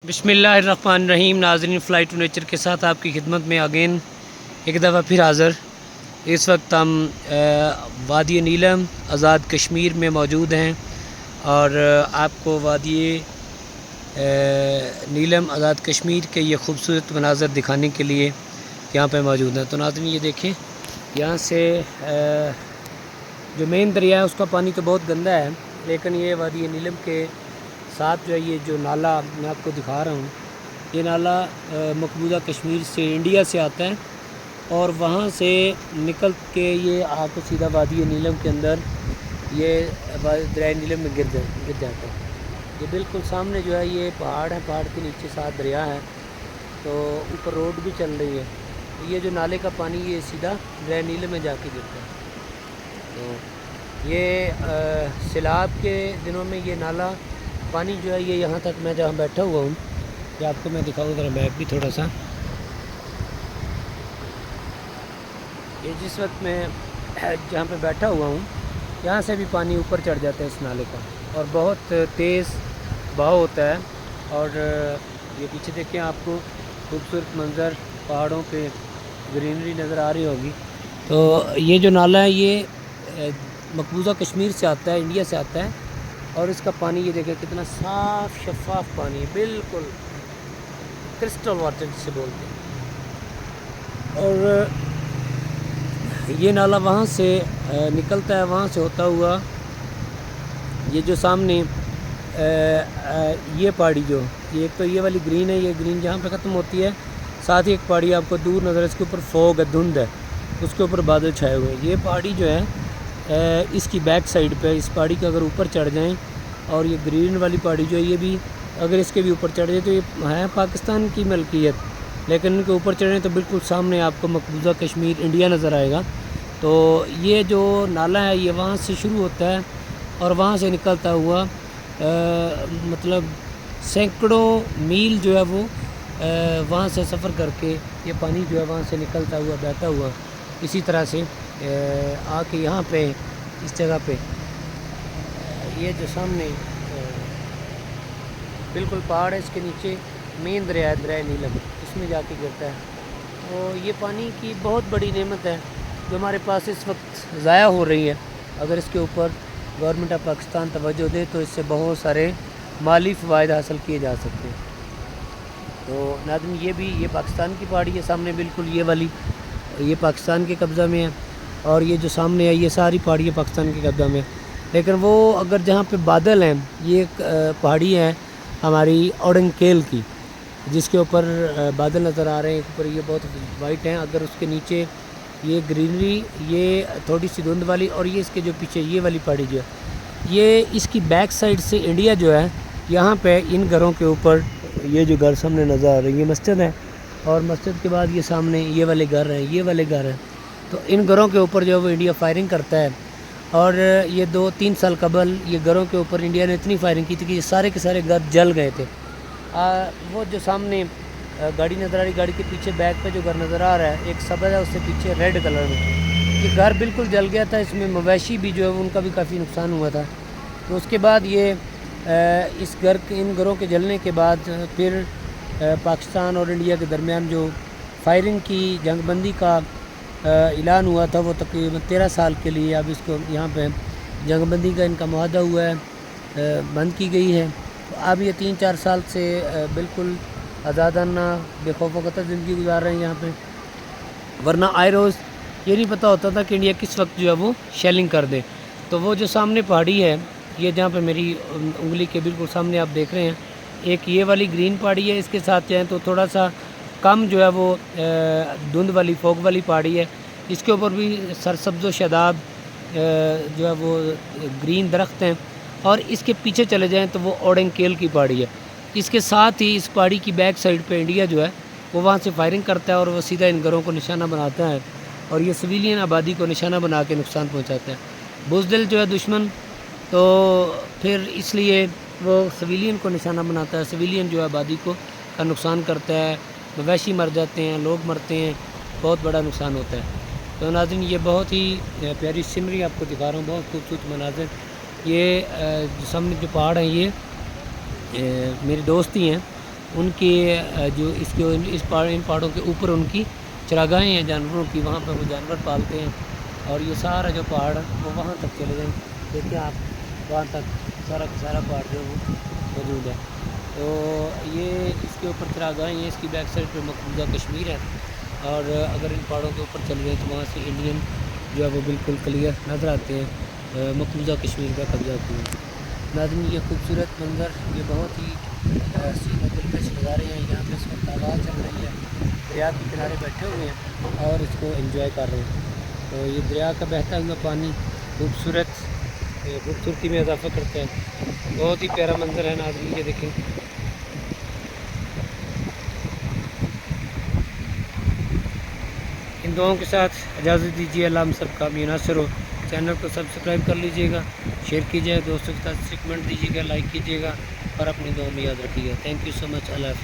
बिस्मिल्लाहिर्रहमानिर्रहीम। नाज़रीन, fly to nature के साथ आपकी खिदमत में अगेन एक दफ़ा फिर हाज़िर। इस वक्त हम वादी नीलम आज़ाद कश्मीर में मौजूद हैं और आपको वादी नीलम आज़ाद कश्मीर के ये खूबसूरत मनाज़र दिखाने के लिए यहाँ पे मौजूद हैं। तो नाज़रीन, ये देखें, यहाँ से जो मेन दरिया है उसका पानी तो बहुत गंदा है, लेकिन ये वादी नीलम के साथ जो है ये जो नाला मैं आपको दिखा रहा हूँ, ये नाला मकबूजा कश्मीर से इंडिया से आता है और वहाँ से निकल के ये आके सीधा वादी नीलम के अंदर ये दरिया नीलम में गिर जाता है। ये बिल्कुल सामने जो है ये पहाड़ है, पहाड़ के नीचे साथ दरिया है, तो ऊपर रोड भी चल रही है। ये जो नाले का पानी ये सीधा दरिया नीलम में जाके गिरता है। तो ये सैलाब के दिनों में ये नाला पानी जो है ये यहाँ तक, मैं जहाँ बैठा हुआ हूँ, ये आपको मैं दिखाऊँ ज़रा मैप भी थोड़ा सा। ये जिस वक्त मैं जहाँ पे बैठा हुआ हूँ, यहाँ से भी पानी ऊपर चढ़ जाता है इस नाले का और बहुत तेज़ बहाव होता है। और ये पीछे देखें, आपको खूबसूरत मंज़र, पहाड़ों पे ग्रीनरी नज़र आ रही होगी। तो ये जो नाला है ये मकबूजा कश्मीर से आता है, इंडिया से आता है, और इसका पानी ये देखें कितना साफ़ शफाफ पानी है, बिल्कुल क्रिस्टल वाटर जिसे बोलते हैं। और ये नाला वहाँ से निकलता है, वहाँ से होता हुआ ये जो सामने ये पहाड़ी जो ये एक तो ये वाली ग्रीन है, ये ग्रीन जहाँ पे ख़त्म होती है, साथ ही एक पहाड़ी आपको दूर नज़र, इसके ऊपर फॉग है, धुंध है, उसके ऊपर बादल छाए हुए हैं। ये पहाड़ी जो है इसकी बैक साइड पे, इस पहाड़ी के अगर ऊपर चढ़ जाएं, और ये ग्रीन वाली पहाड़ी जो है ये भी अगर इसके भी ऊपर चढ़ जाए तो ये है पाकिस्तान की मलकियत, लेकिन इनके ऊपर चढ़ें तो बिल्कुल सामने आपको मकबूजा कश्मीर इंडिया नज़र आएगा। तो ये जो नाला है ये वहाँ से शुरू होता है और वहाँ से निकलता हुआ मतलब सैकड़ों मील जो है वो वहाँ से सफ़र करके ये पानी जो है वहाँ से निकलता हुआ, बहता हुआ इसी तरह से आके यहाँ पे इस जगह पे ये जो सामने बिल्कुल पहाड़ है, इसके नीचे मेन दरिया है, दरिया नीलम, इसमें जाके गिरता है। तो ये पानी की बहुत बड़ी नेमत है जो हमारे पास इस वक्त ज़ाया हो रही है। अगर इसके ऊपर गवर्नमेंट ऑफ पाकिस्तान तवज्जो दे तो इससे बहुत सारे माली फ़वाइद हासिल किए जा सकते हैं। तो नाज़रीन, ये भी ये पाकिस्तान की पहाड़ी है सामने, बिल्कुल ये वाली ये पाकिस्तान के कब्ज़ा में है, और ये जो सामने है ये सारी पहाड़ियाँ पाकिस्तान के कब्ज़ा में है। लेकिन वो अगर जहाँ पे बादल हैं, ये पहाड़ी है हमारी ओडंकेल की, जिसके ऊपर बादल नज़र आ रहे हैं, ऊपर ये बहुत वाइट हैं, अगर उसके नीचे ये ग्रीनरी, ये थोड़ी सी धुंध वाली, और ये इसके जो पीछे ये वाली पहाड़ी जो है ये इसकी बैक साइड से इंडिया जो है, यहाँ पे इन घरों के ऊपर ये जो घर सामने नज़र आ रहे हैं ये मस्जिद है, और मस्जिद के बाद ये सामने ये वाले घर हैं, ये वाले घर हैं। तो इन घरों के ऊपर जो है वो इंडिया फायरिंग करता है, और ये 2-3 साल कबल ये घरों के ऊपर इंडिया ने इतनी फायरिंग की थी कि ये सारे के सारे घर जल गए थे। वो जो सामने गाड़ी नज़र आ रही, गाड़ी के पीछे बैक पे जो घर नज़र आ रहा है, एक सब्ज़ है, उससे पीछे रेड कलर में ये घर बिल्कुल जल गया था। इसमें मवेशी भी जो है उनका भी काफ़ी नुकसान हुआ था। तो उसके बाद ये इस घर के, इन घरों के जलने के बाद फिर पाकिस्तान और इंडिया के दरमियान जो फायरिंग की जंगबंदी का ऐलान हुआ था, वो तकरीबन 13 साल के लिए अब इसको यहाँ पे जंगबंदी का इनका मुआहदा हुआ है, बंद की गई है। तो अब ये 3-4 साल से बिल्कुल आज़ादाना बेखौफ खतर ज़िंदगी गुजार रहे हैं यहाँ पे। वरना आए रोज़ ये नहीं पता होता था कि इंडिया किस वक्त जो है वो शेलिंग कर दे। तो वो जो सामने पहाड़ी है, ये जहाँ पे मेरी उंगली के बिल्कुल सामने आप देख रहे हैं, एक ये वाली ग्रीन पहाड़ी है, इसके साथ जाएँ तो थोड़ा सा कम जो है वो धुंध वाली फॉग वाली पहाड़ी है, इसके ऊपर भी सरसब्ज़ व शादाब जो है वो ग्रीन दरख्त हैं। और इसके पीछे चले जाएं तो वो ओडंकेल की पहाड़ी है। इसके साथ ही इस पहाड़ी की बैक साइड पे इंडिया जो है वो वहाँ से फायरिंग करता है और वो सीधा इन घरों को निशाना बनाता है, और ये सिविलियन आबादी को निशाना बना के नुकसान पहुँचाता है। बुज़दिल जो है दुश्मन, तो फिर इसलिए वो सिविलियन को निशाना बनाता है, सिविलियन जो है आबादी को का नुकसान करता है, मवेशी मर जाते हैं, लोग मरते हैं, बहुत बड़ा नुकसान होता है। तो नाज़रीन, ये बहुत ही प्यारी सिमरी आपको दिखा रहा हूँ, बहुत खूबसूरत मनाज़र। ये सामने जो पहाड़ हैं ये मेरे दोस्त ही हैं, ان کے جو ان پہاڑوں کے اوپر ان کی چراگاہیں ہیں جانوروں کی، وہاں پہ وہ جانور پالتے ہیں، اور یہ سارا جو پہاڑ وہ وہاں تک چلے گئے، دیکھیں آپ وہاں تک سارا کا سارا پہاڑ جو ہے وہ موجود ہے۔ تو یہ اس کے اوپر چراگاہیں ہیں، اس کی بیک سائڈ پہ مقبوضہ کشمیر ہے، اور اگر ان پہاڑوں کے اوپر چل گئے تو وہاں سے انڈین جو ہے وہ بالکل کلیئر نظر آتے ہیں، مقبوضہ کشمیر کا قبضہ کیا۔ ناظرین یہ خوبصورت منظر، یہ بہت ہی حسین و دلکش نظارے ہیں۔ یہاں پہ اس وقت ہوا چل رہی ہے، دریا کے کنارے بیٹھے ہوئے ہیں اور اس کو انجوائے کر رہے ہیں۔ تو یہ دریا کا بہتا ہوا پانی خوبصورتی میں اضافہ کرتا ہے، بہت ہی پیارا منظر ہے ناظرین، یہ دیکھیں۔ ان دعاؤں کے ساتھ اجازت دیجیے، اللہ ہم سب کا ناصر ہو۔ چینل کو سبسکرائب کر لیجئے گا، شیئر کیجئے گا، دوستوں کے ساتھ کمنٹ دیجیے گا، لائک کیجیے گا، اور اپنی دعاؤں میں یاد رکھیے گا۔ تھینک یو سو مچ، اللہ حافظ۔